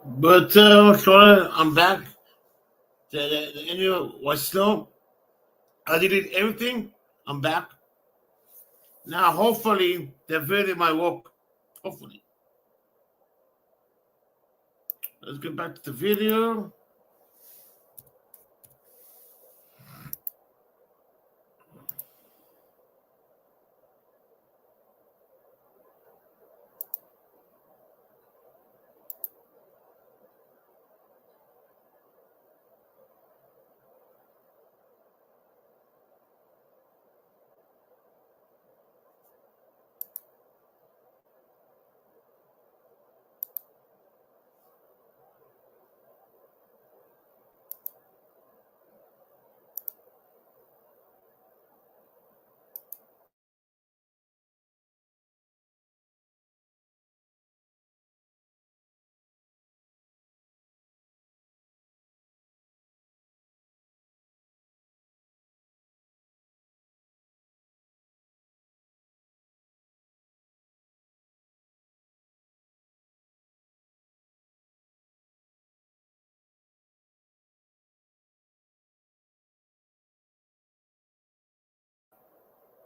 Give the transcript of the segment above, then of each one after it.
But sorry, I'm back. The interview was slow. I did everything. I'm back. Now, hopefully, the video might work. Hopefully. Let's get back to the video.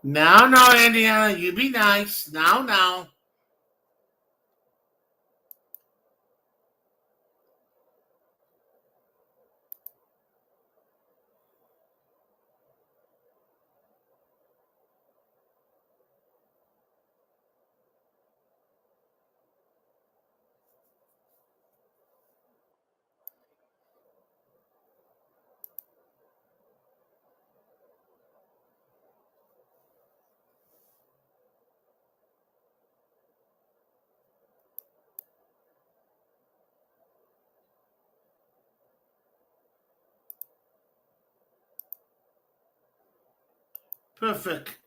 Now, Indiana, you be nice. Now. Perfect.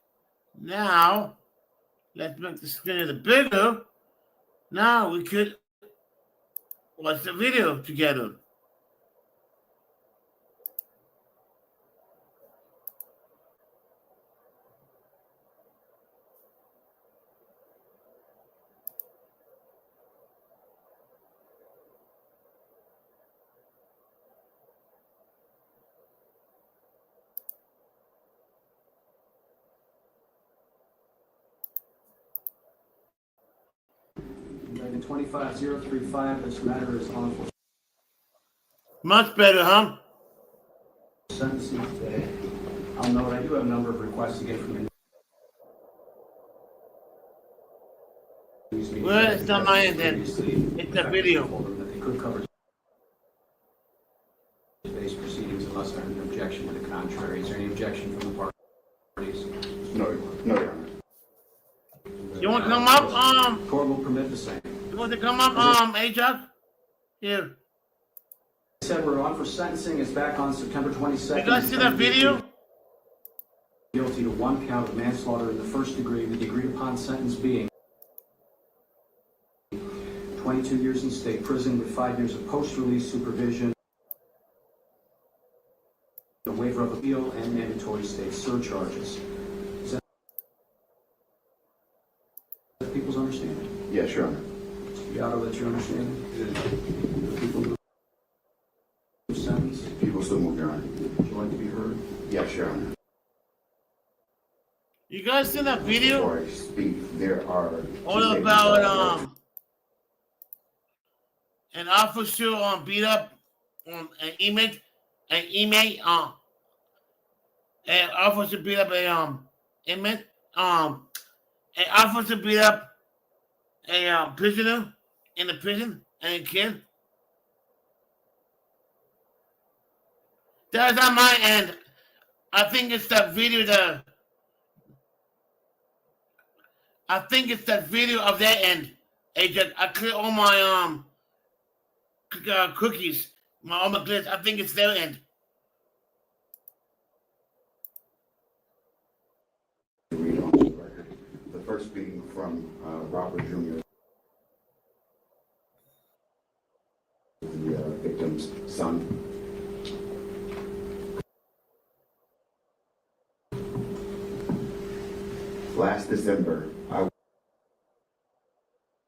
Now, let's make the screen a little bigger. Now we could watch the video together. In 25035, this matter is on for Much better, huh? sentencing today. I'll note I do have a number of requests to get from you. Well, it's not my end then. It's the video. That they could cover today's proceedings unless there's an objection to the contrary. Is there any objection from the parties? No, Your Honor. You want to come up? Court will permit the same. You want to come up, Ajak? Here. I said we're on for sentencing. It's back on September 22nd. You guys see that video? Guilty to one count of manslaughter in the first degree, the agreed upon sentence being 22 years in state prison with 5 years of post-release supervision, a waiver of appeal, and mandatory state surcharges. Is that people's understanding? Yes, Your Honor. Yato, that's your understanding? The people who sentence? People still move, Your Honor. Would you like to be heard? Yes, Your Honor. You guys see that video? Before I speak, there are All about an officer beat up an inmate, an officer beat up a inmate, an officer beat up a prisoner in the prison and a kid. That's on my end. I think it's that video that. I think it's that video of their end. I clear all my cookies, all my glitz. I think it's their end. read on the record. The first being from Robert Jr., the victim's son. Last December, I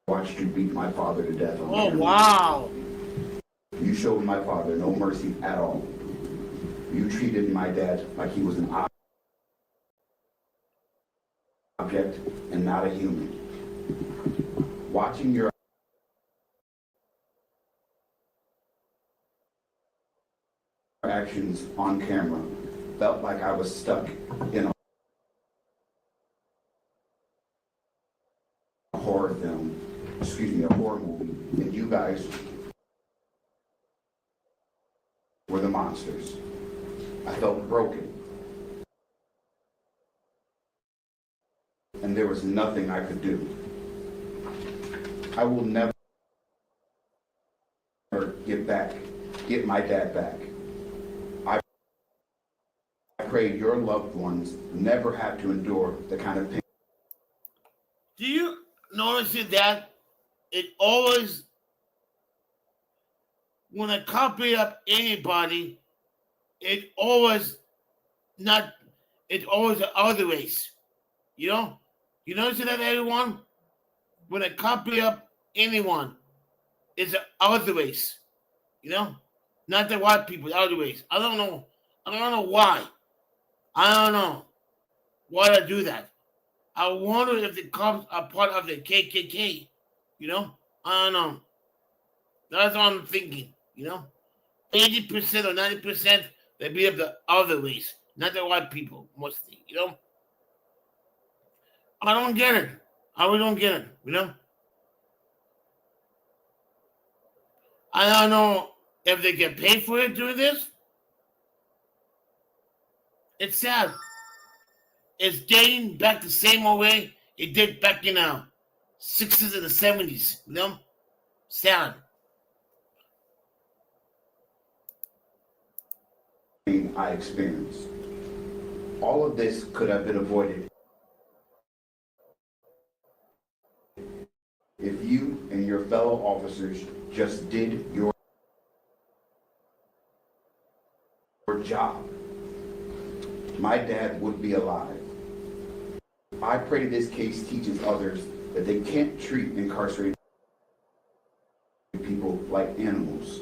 watched you beat my father to death on Oh, camera. wow. You showed my father no mercy at all. You treated my dad like he was an object and not a human. Watching your actions on camera felt like I was stuck in a horror film, a horror movie, and you guys were the monsters. I felt broken. And there was nothing I could do. I will never get my dad back. I pray your loved ones never have to endure the kind of pain. Do you notice that it always, when I copy up anybody, it always the other race. You know? You notice that, everyone? When I copy up anyone, it's the other race. You know? Not the white people, the other race. I don't know why. I don't know why I do that. I wonder if the cops are part of the KKK. You know? I don't know. That's what I'm thinking. You know? 80% or 90%, they beat up the other race, not the white people, mostly. You know? I don't get it. I really don't get it. You know? I don't know if they get paid for it doing this. It's sad. It's dating back the same old way it did back in the 60s and the 70s. You know? Sad. I experienced. All of this could have been avoided if you and your fellow officers just did your job. My dad would be alive. I pray this case teaches others that they can't treat incarcerated people like animals.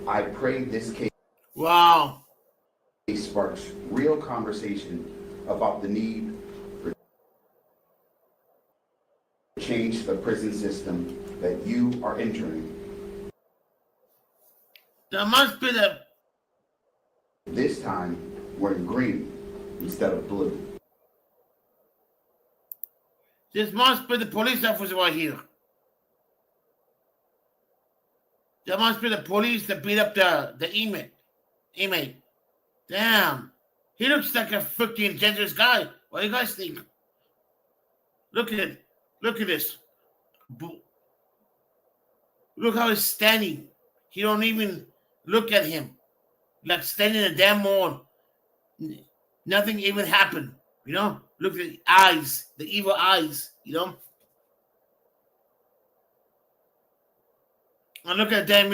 I pray this case sparks real conversation about the need for change the prison system that you are entering. There must be This time, we're in green instead of blue. This must be the police officer right here. There must be the police that beat up the inmate. Damn. He looks like a freaking dangerous guy. What do you guys think? Look at it. Look at this. Look how he's standing. He don't even look at him. Like standing in a damn wall. Nothing even happened. You know? Look at the eyes. The evil eyes. You know? And look at them,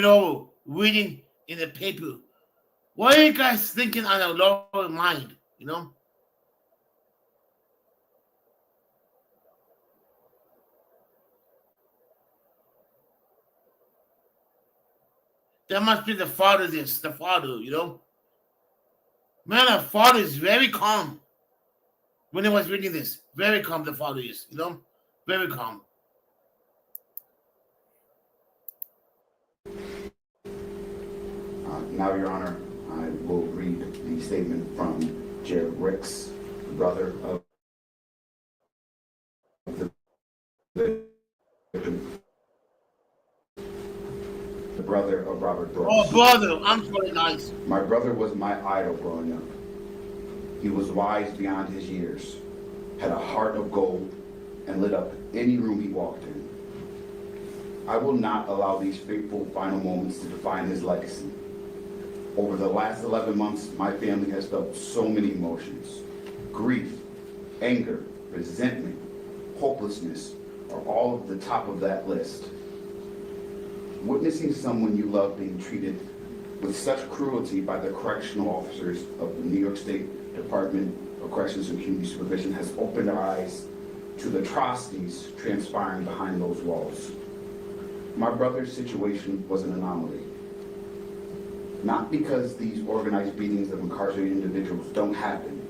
reading in the paper. What are you guys thinking on a lower mind, you know? That must be the father, you know? Man, the father is very calm when he was reading this. Very calm, the father is, you know? Very calm. Now, Your Honor, I will read the statement from Jared Ricks, the brother of the brother of Robert Brooks. Oh, brother, I'm sorry, guys. My brother was my idol growing up. He was wise beyond his years, had a heart of gold, and lit up any room he walked in. I will not allow these fateful final moments to define his legacy. Over the last 11 months, my family has felt so many emotions. Grief, anger, resentment, hopelessness are all at the top of that list. Witnessing someone you love being treated with such cruelty by the correctional officers of the New York State Department of Corrections and Community Supervision has opened our eyes to the atrocities transpiring behind those walls. My brother's situation was an anomaly. Not because these organized beatings of incarcerated individuals don't happen.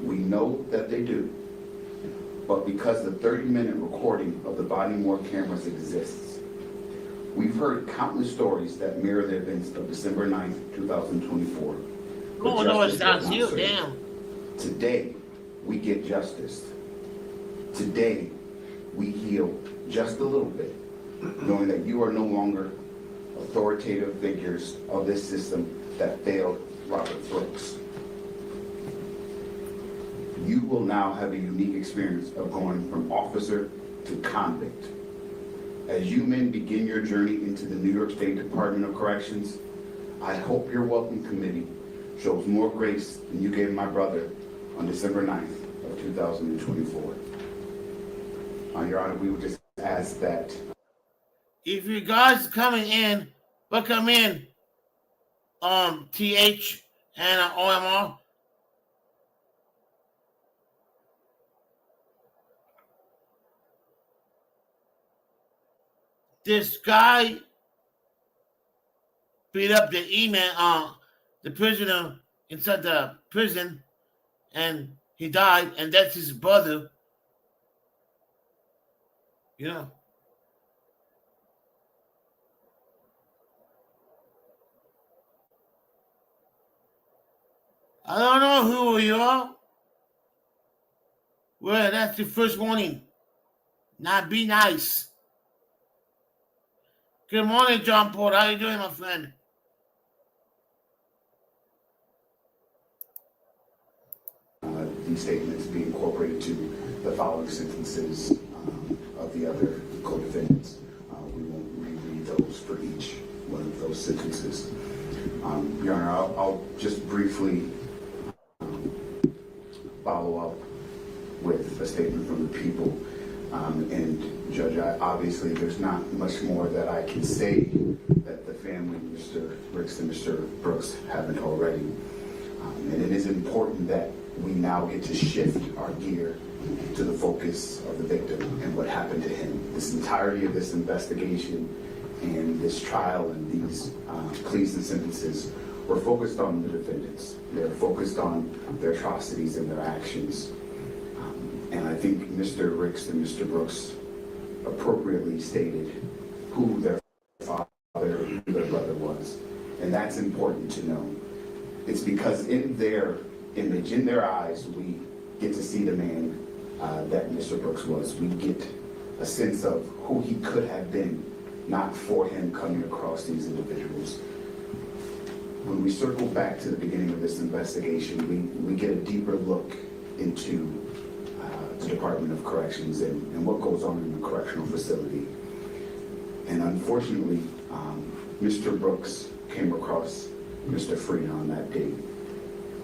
We know that they do. But because the 30-minute recording of the body-worn cameras exists. We've heard countless stories that mirror the events of December 9th, 2024. Oh, no, it's not you, damn. Today, we get justice. Today, we heal just a little bit, knowing that you are no longer authoritative figures of this system that failed Robert Brooks. You will now have a unique experience of going from officer to convict. As you men begin your journey into the New York State Department of Corrections, I hope your welcome committee shows more grace than you gave my brother on December 9th of 2024. Your Honor, we would just ask that. If you guys coming in, welcome in, TH and OMR. This guy beat up the prisoner inside the prison, and he died, and that's his brother. You know. I don't know who you are. Well, that's the first warning. Not be nice. Good morning, John Paul. How you doing, my friend? These statements be incorporated to the following sentences of the other co-defendants. We won't reread those for each one of those sentences. Your Honor, I'll just briefly follow up with a statement from the people. And Judge, obviously there's not much more that I can say that the family, Mr. Ricks and Mr. Brooks, haven't already. And it is important that we now get to shift our gear to the focus of the victim and what happened to him. This entirety of this investigation and this trial and these pleas and sentences were focused on the defendants. They're focused on their atrocities and their actions. And I think Mr. Ricks and Mr. Brooks appropriately stated who their father, who their brother was. And that's important to know. It's because in their image, in their eyes, we get to see the man that Mr. Brooks was. We get a sense of who he could have been, not for him coming across these individuals. When we circle back to the beginning of this investigation, we get a deeper look into the Department of Corrections and what goes on in the correctional facility. And unfortunately, Mr. Brooks came across Mr. Freeman on that day.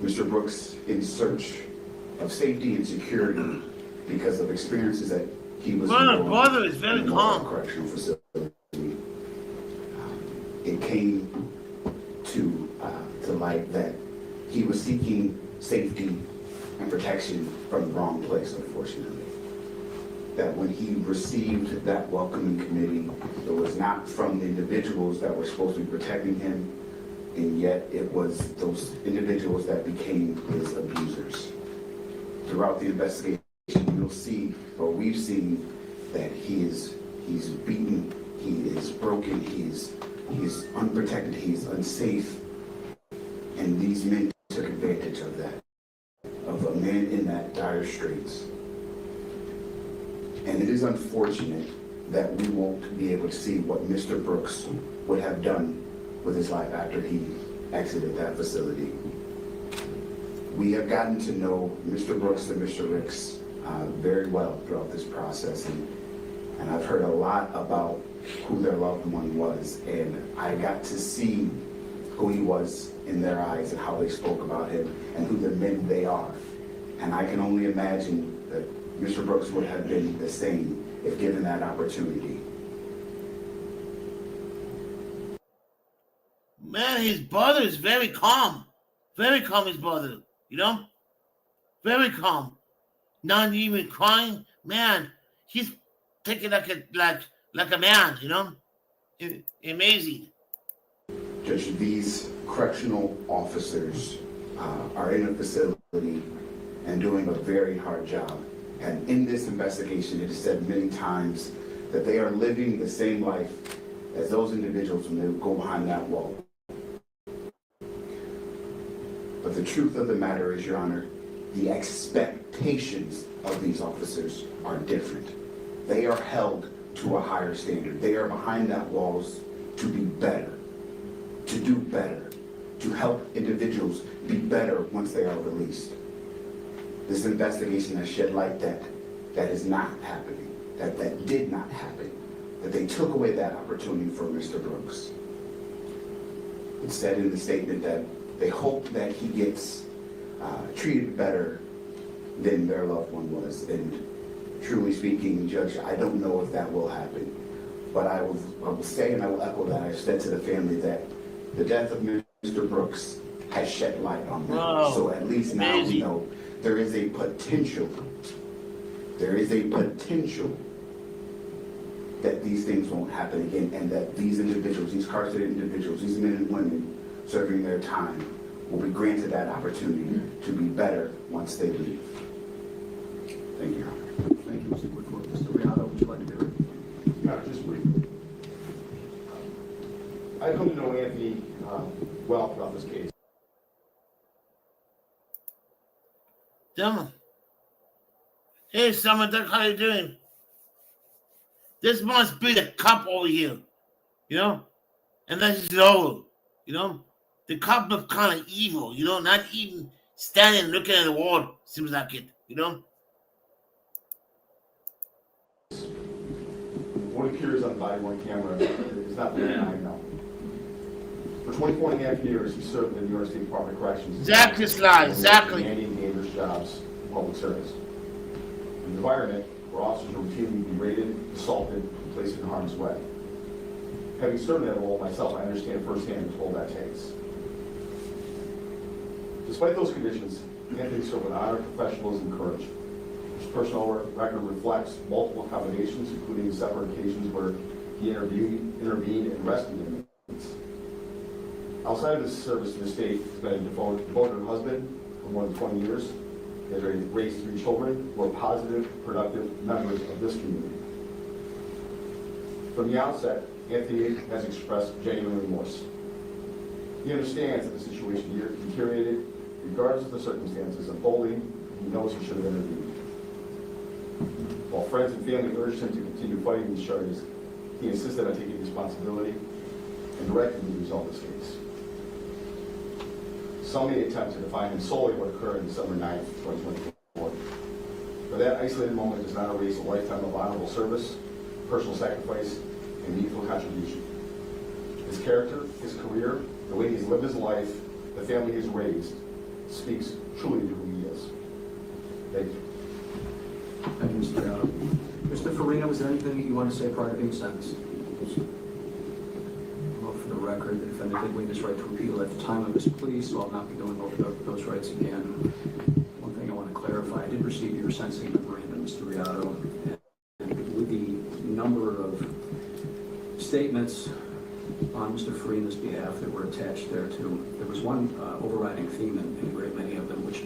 Mr. Brooks, in search of safety and security because of experiences that he was brother is very calm. Correctional facility. It came to light that he was seeking safety and protection from the wrong place, unfortunately. That when he received that welcoming committee, it was not from the individuals that were supposed to be protecting him, and yet it was those individuals that became his abusers. Throughout the investigation, we'll see, or we've seen, that he's beaten, he is broken, he's unprotected, he's unsafe, and these men took advantage of that, of a man in that dire straits. And it is unfortunate that we won't be able to see what Mr. Brooks would have done with his life after he exited that facility. We have gotten to know Mr. Brooks and Mr. Ricks very well throughout this process, and I've heard a lot about who their loved one was, and I got to see who he was in their eyes and how they spoke about him and who the men they are. And I can only imagine that Mr. Brooks would have been the same if given that opportunity. Man, his brother is very calm. Very calm, his brother. You know? Very calm. Not even crying. Man, he's taking like a man, you know? Amazing. Judge, these correctional officers are in a facility and doing a very hard job. And in this investigation, it is said many times that they are living the same life as those individuals when they go behind that wall. But the truth of the matter is, Your Honor, the expectations of these officers are different. They are held to a higher standard. They are behind that walls to be better, to do better, to help individuals be better once they are released. This investigation has shed light that is not happening, that did not happen, that they took away that opportunity from Mr. Brooks. It said in the statement that they hope that he gets treated better than their loved one was. And truly speaking, Judge, I don't know if that will happen. But I will say, and I will echo that I've said to the family, that the death of Mr. Brooks has shed light on that. Wow. So at least now we know there is a potential. There is a potential that these things won't happen again, and that these individuals, these incarcerated individuals, these men and women serving their time will be granted that opportunity to be better once they leave. Thank you, Your Honor. Thank you, Mr. Woodford. Mr. Rihanna, would you like to do it? Yeah, just briefly. I've come to know Anthony well throughout this case. Gentlemen. Hey, Summer Duck, how you doing? This must be the cop over here, you know? And that's low, you know? The cop is kind of evil, you know? Not even standing looking at the wall, seems like it, you know? What appears on the body-worn camera is not the man I know. For 24 and a half years, he served in the New York State Department of Corrections. Exactly, Sly, exactly. Demanding dangerous jobs in public service. An environment where officers are routinely berated, assaulted, and placed in harm's way. Having served in that role myself, I understand firsthand the toll that takes. Despite those conditions, Anthony served with honor, professionalism, and courage. His personal record reflects multiple accommodations, including separate occasions where he intervened and rescued inmates. Outside of his service to the state, he's been a devoted husband for more than 20 years. He has raised 3 children who are positive, productive members of this community. From the outset, Anthony has expressed genuine remorse. He understands that the situation deteriorated regardless of the circumstances unfolding. He knows he should have intervened. While friends and family urged him to continue fighting these charges, he insisted on taking responsibility and directing the result of this case. Some may attempt to define him solely what occurred on December 9th, 2024. But that isolated moment does not erase a lifetime of honorable service, personal sacrifice, and meaningful contribution. His character, his career, the way he's lived his life, the family he's raised, speaks truly to who he is. Thank you. Thank you, Mr. Rihanna. Mr. Farina, was there anything that you want to say prior to being sentenced? Well, for the record, the defendant did waive his right to appeal at the time of his plea, so I'll not be going over those rights again. One thing I want to clarify, I did receive your sentencing memorandum, Mr. Rihanna, and with the number of statements on Mr. Farina's behalf that were attached there too, there was one overriding theme in a great many of them, which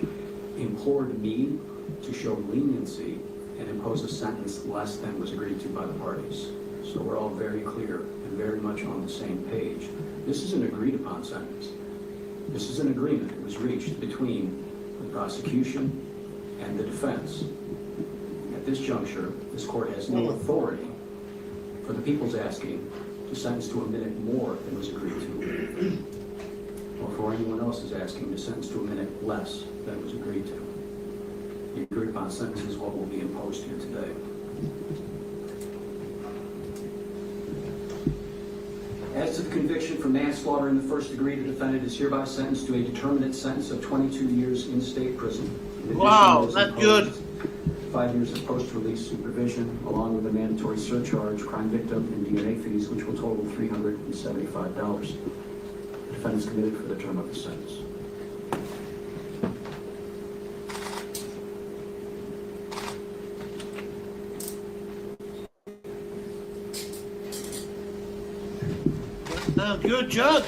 implored me to show leniency and impose a sentence less than was agreed to by the parties. So we're all very clear and very much on the same page. This is an agreed upon sentence. This is an agreement that was reached between the prosecution and the defense. At this juncture, this court has no authority for the people's asking to sentence to a minute more than was agreed to, or for anyone else is asking to sentence to a minute less than was agreed to. The agreed upon sentence is what will be imposed here today. As to the conviction for manslaughter in the first degree, the defendant is hereby sentenced to a determinate sentence of 22 years in state prison. In addition, Wow, he is that's imposed good. 5 years of post-release supervision, along with a mandatory surcharge, crime victim, and DNA fees, which will total $375. The defendant is committed for the term of the sentence. Good judge.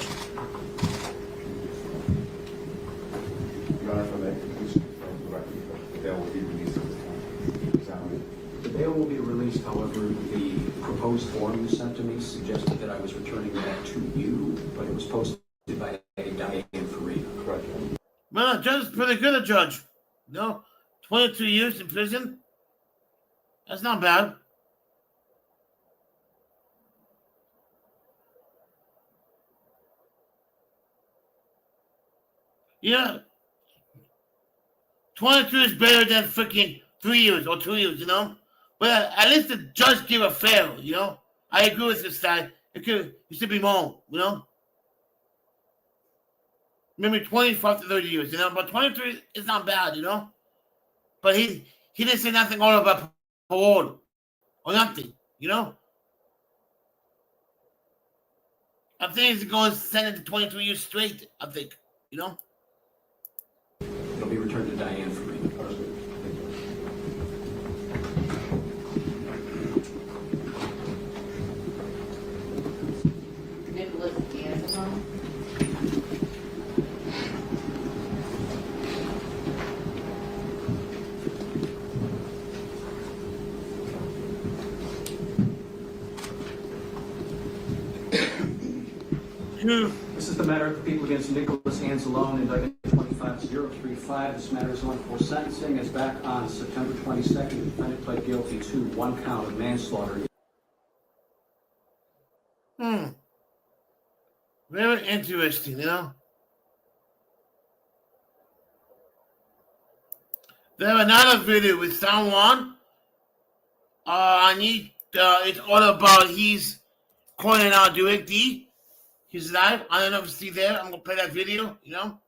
bail will be released, however, the proposed form you sent to me suggested that I was returning that to you, but it was posted by a Diane Farina. Correct. Well, the judge is pretty good, a judge. You know, 22 years in prison. That's not bad. Yeah, 22 is better than freaking 3 years or 2 years, you know? But at least the judge gave a fair, you know? I agree with this guy. It should be more, you know? Maybe 25 to 30 years, you know? But 23 is not bad, you know? But he didn't say nothing all about parole or nothing, you know? I think he's going to send it to 23 years straight, I think, you know? It'll be returned to Diane Farina. Understood. Nicholas D'Angelo. This is the matter of the people against Nicholas Anzalone, indictment 25035. This matter is on for sentencing. As back on September 22nd, the defendant pled guilty to 1 count of manslaughter. Very interesting, you know? They have another video with someone. It's all about he's calling out directly his life. I don't know if you see there. I'm gonna play that video, you know.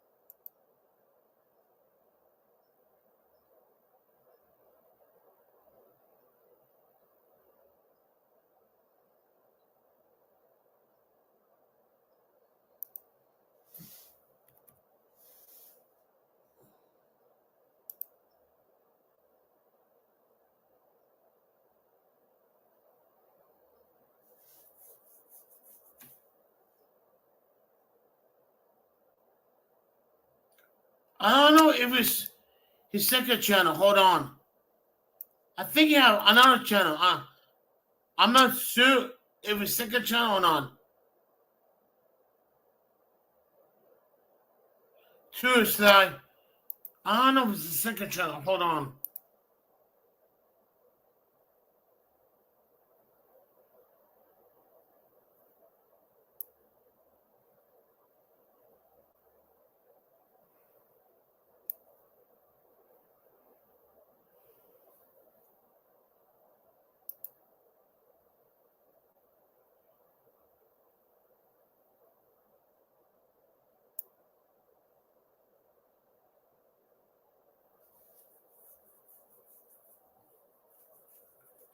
I don't know if it's his second channel. Hold on. I think he have another channel. I'm not sure if it's second channel or not. Seriously, I don't know if it's the second channel. Hold on.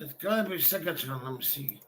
It's gotta be second channel. Let me see.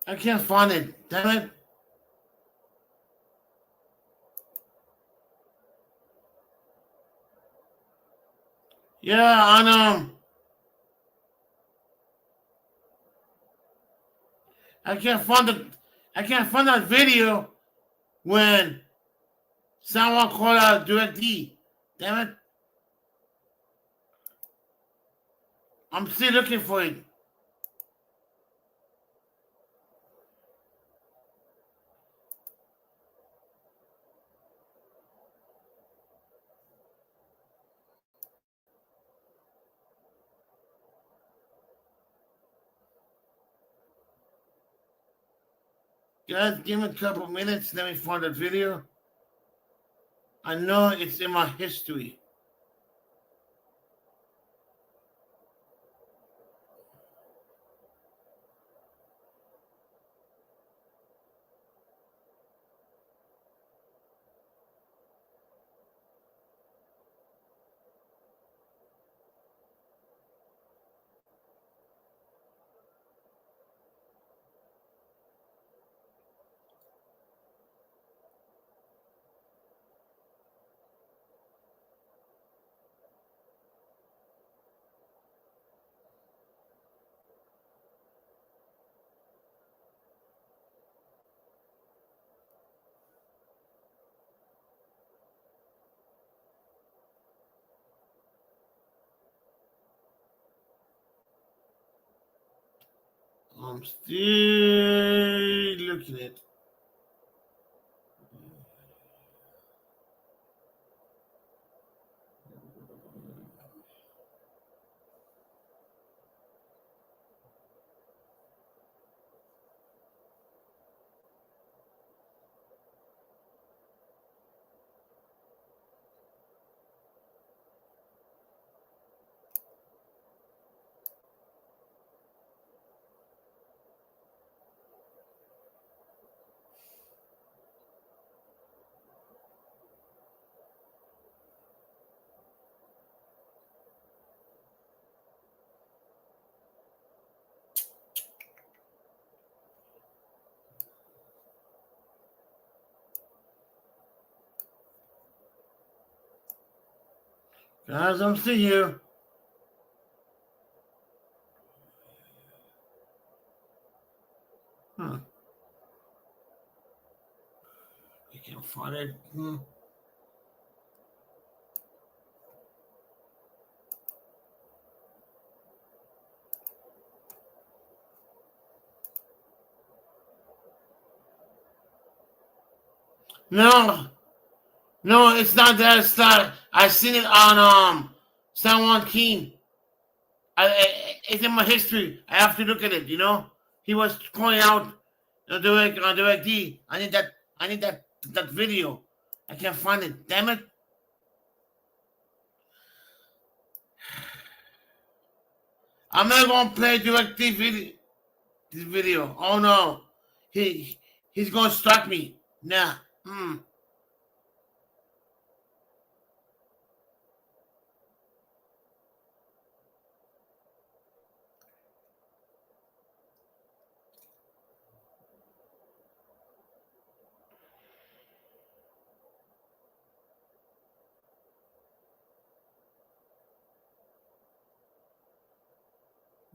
I can't find it. Damn it. Yeah, I know. I can't find that video when someone called out directly. Damn it. I'm still looking for it. Guys, give me a couple minutes. Let me find the video. I know it's in my history. I'm still looking at. Guys, I'm still here. Huh. I can't find it. No, no, it's not that. It's not. I seen it on San Juan King. It's in my history. I have to look at it. He was calling out direct D. I need that. I need that video. I can't find it. Damn it! I'm not gonna play direct D video. This video. Oh no, he's gonna strike me. Nah.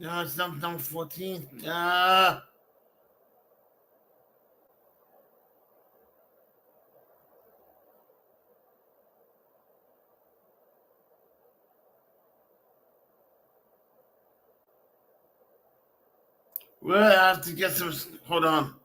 No, it's not number 14. Well, I have to get some. Hold on.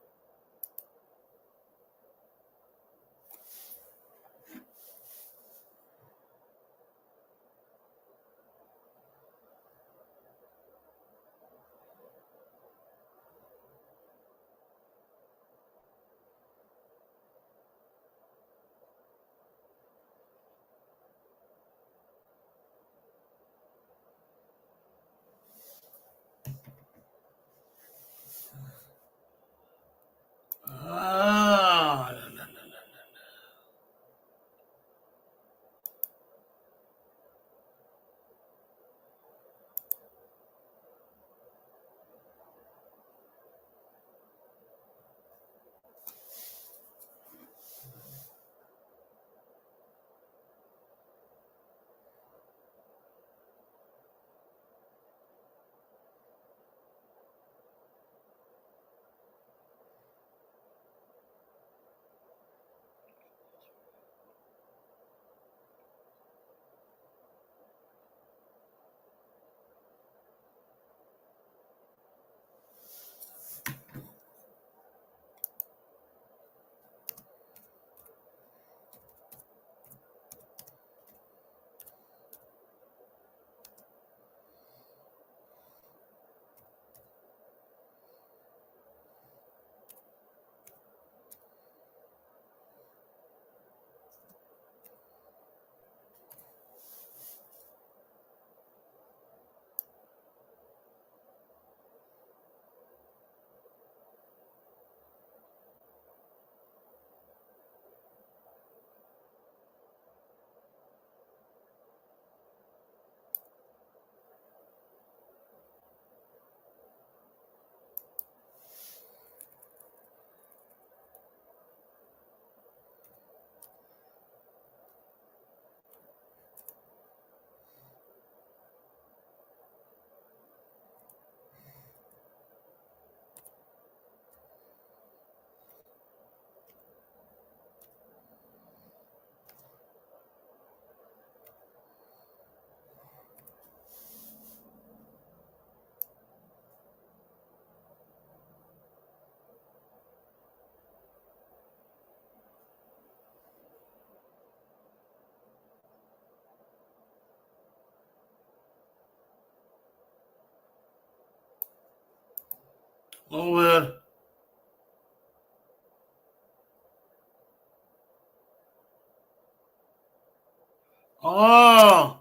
Oh, well. Oh,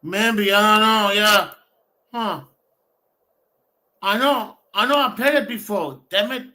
maybe. I don't know. Yeah. Huh. I know. I know I played it before. Damn it.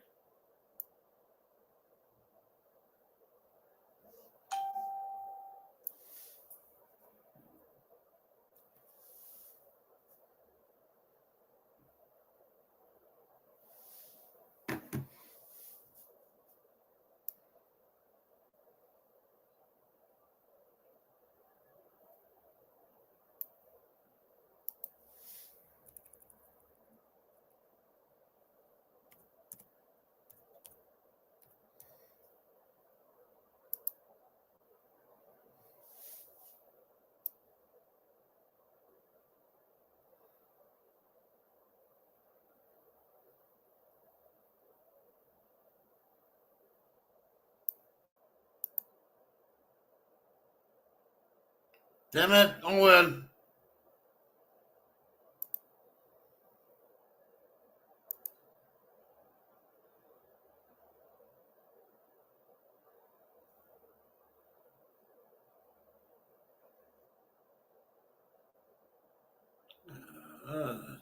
Damn it. Oh, well. Uh,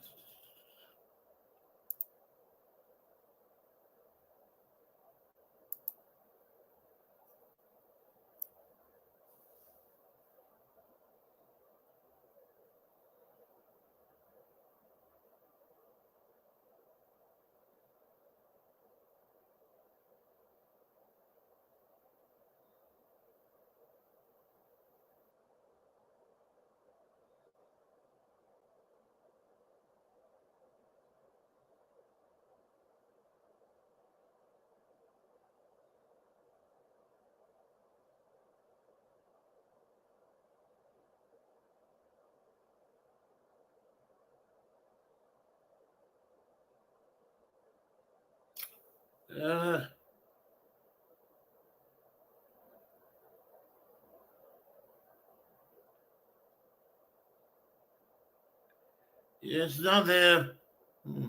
uh, it's not there. Hmm.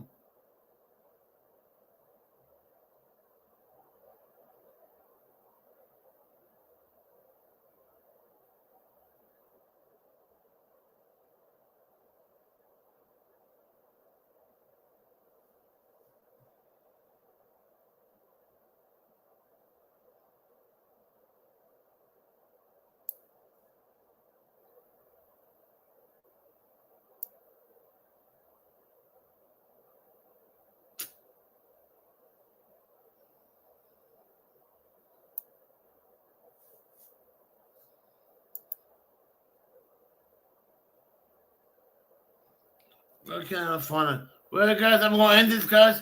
Okay, that's funny. Well, guys, I'm going to end this, guys.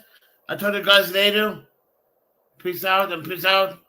I told you guys later. Peace out and peace out.